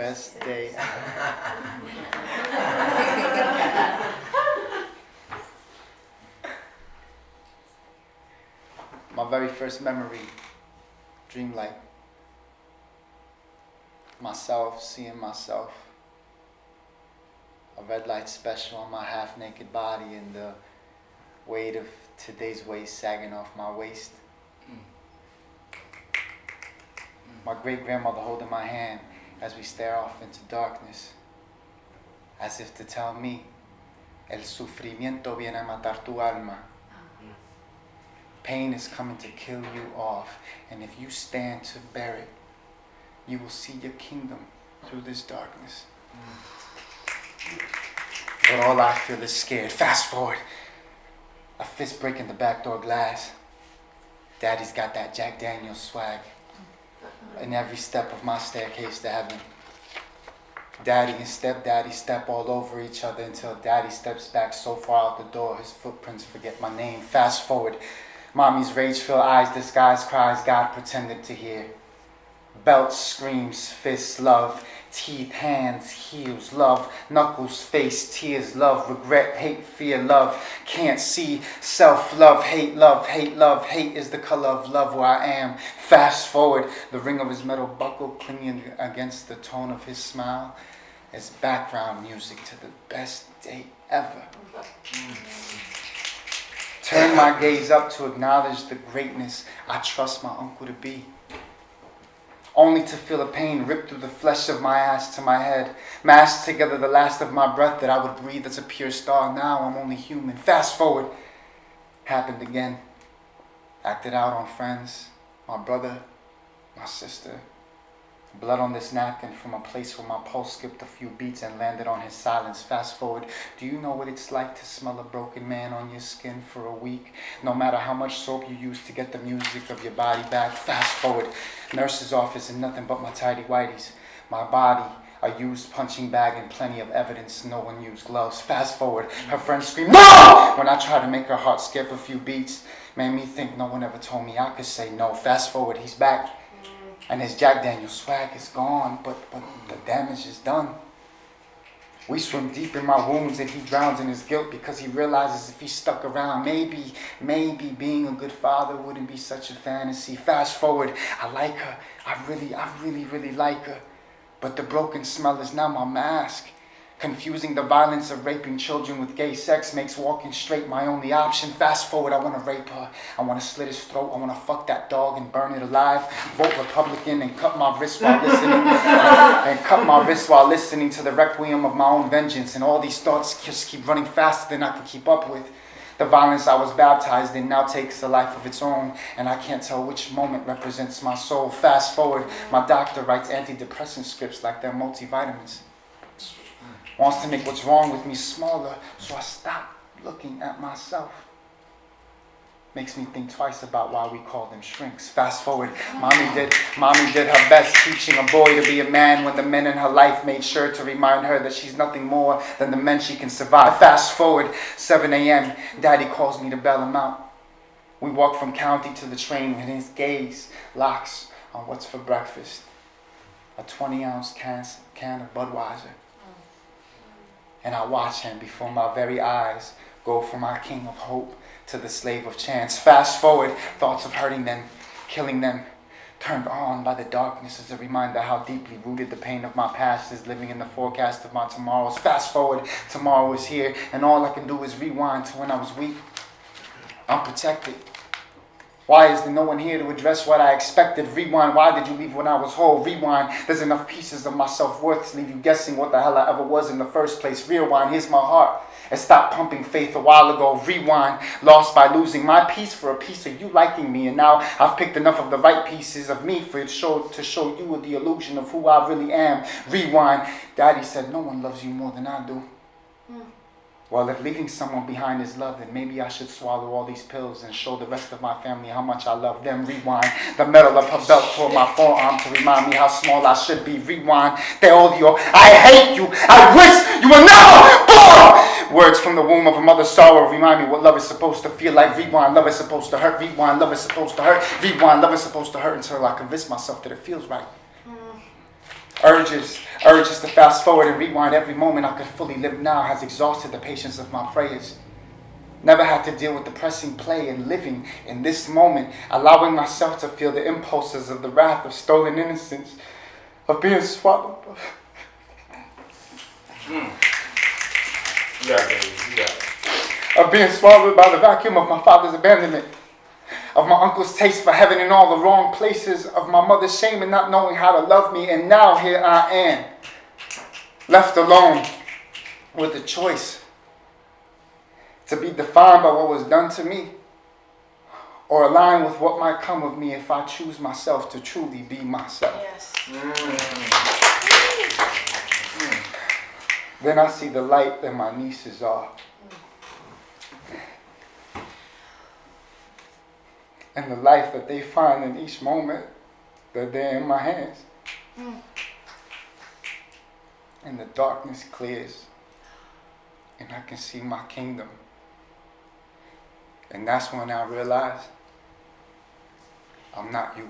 best day. My very first memory, dreamlike. Myself, seeing myself. A red light special on my half-naked body and the weight of today's waist sagging off my waist. My great-grandmother holding my hand as we stare off into darkness, as if to tell me, el sufrimiento viene a matar tu alma. Pain is coming to kill you off, and if you stand to bear it, you will see your kingdom through this darkness. But all I feel is scared. Fast forward. A fist breaking the back door glass. Daddy's got that Jack Daniels swag in every step of my staircase to heaven. Daddy and stepdaddy step all over each other until daddy steps back so far out the door his footprints forget my name. Fast forward. Mommy's rage-filled eyes disguise cries God pretended to hear. Belt screams, fists love, teeth, hands, heels, love, knuckles, face, tears, love, regret, hate, fear, love, can't see, self-love, hate, love, hate, love, hate is the color of love where I am. Fast forward, the ring of his metal buckle clinging against the tone of his smile is background music to the best day ever. Turn my gaze up to acknowledge the greatness I trust my uncle to be. Only to feel a pain rip through the flesh of my ass to my head, mashed together the last of my breath that I would breathe as a pure star. Now I'm only human. Fast forward. Happened again. Acted out on friends, my brother, my sister. Blood on this napkin from a place where my pulse skipped a few beats and landed on his silence. Fast forward. Do you know what it's like to smell a broken man on your skin for a week? No matter how much soap you use to get the music of your body back. Fast forward. Nurse's office and nothing but my tidy whities. My body, a used punching bag and plenty of evidence no one used gloves. Fast forward. Her friend screamed, "No!" when I tried to make her heart skip a few beats. Made me think no one ever told me I could say no. Fast forward. He's back. And his Jack Daniels swag is gone, but the damage is done. We swim deep in my wounds and he drowns in his guilt because he realizes if he stuck around, maybe being a good father wouldn't be such a fantasy. Fast forward, I like her. I really like her. But the broken smell is now my mask. Confusing the violence of raping children with gay sex makes walking straight my only option. Fast forward, I want to rape her. I want to slit his throat. I want to fuck that dog and burn it alive. Vote Republican and cut my wrist while listening. To the requiem of my own vengeance. And all these thoughts just keep running faster than I can keep up with. The violence I was baptized in now takes a life of its own, and I can't tell which moment represents my soul. Fast forward, my doctor writes antidepressant scripts like they're multivitamins. Wants to make what's wrong with me smaller, so I stop looking at myself. Makes me think twice about why we call them shrinks. Fast forward, mommy did her best teaching a boy to be a man when the men in her life made sure to remind her that she's nothing more than the men she can survive. Fast forward, 7 a.m., daddy calls me to bail him out. We walk from county to the train and his gaze locks on what's for breakfast. A 20-ounce can of Budweiser. And I watch him before my very eyes go from my king of hope to the slave of chance. Fast forward, thoughts of hurting them, killing them, turned on by the darkness as a reminder how deeply rooted the pain of my past is living in the forecast of my tomorrows. Fast forward, tomorrow is here, and all I can do is rewind to when I was weak. I'm protected. Why is there no one here to address what I expected? Rewind, why did you leave when I was whole? Rewind, there's enough pieces of my self-worth to leave you guessing what the hell I ever was in the first place. Rewind, here's my heart. It stopped pumping faith a while ago. Rewind, lost by losing my piece for a piece of you liking me. And now I've picked enough of the right pieces of me to show you the illusion of who I really am. Rewind, daddy said no one loves you more than I do. Well, if leaving someone behind is love, then maybe I should swallow all these pills and show the rest of my family how much I love them. Rewind, the metal of her belt toward my forearm to remind me how small I should be. Rewind, te odio, I hate you, I wish you were never born. Words from the womb of a mother's sorrow remind me what love is supposed to feel like. Rewind, love is supposed to hurt. Rewind, love is supposed to hurt. Rewind, love is supposed to hurt until I convince myself that it feels right. Urges to fast forward and rewind every moment I could fully live now has exhausted the patience of my prayers. Never had to deal with the pressing play and living in this moment, allowing myself to feel the impulses of the wrath of stolen innocence, of being swallowed. Of being swallowed by the vacuum of my father's abandonment, of my uncle's taste for heaven in all the wrong places, of my mother's shame in not knowing how to love me, and now here I am, left alone with a choice to be defined by what was done to me, or align with what might come of me if I choose myself to truly be myself. Yes. Then I see the light that my nieces are. And the life that they find in each moment that they're in my hands. And the darkness clears. And I can see my kingdom. And that's when I realize I'm not you.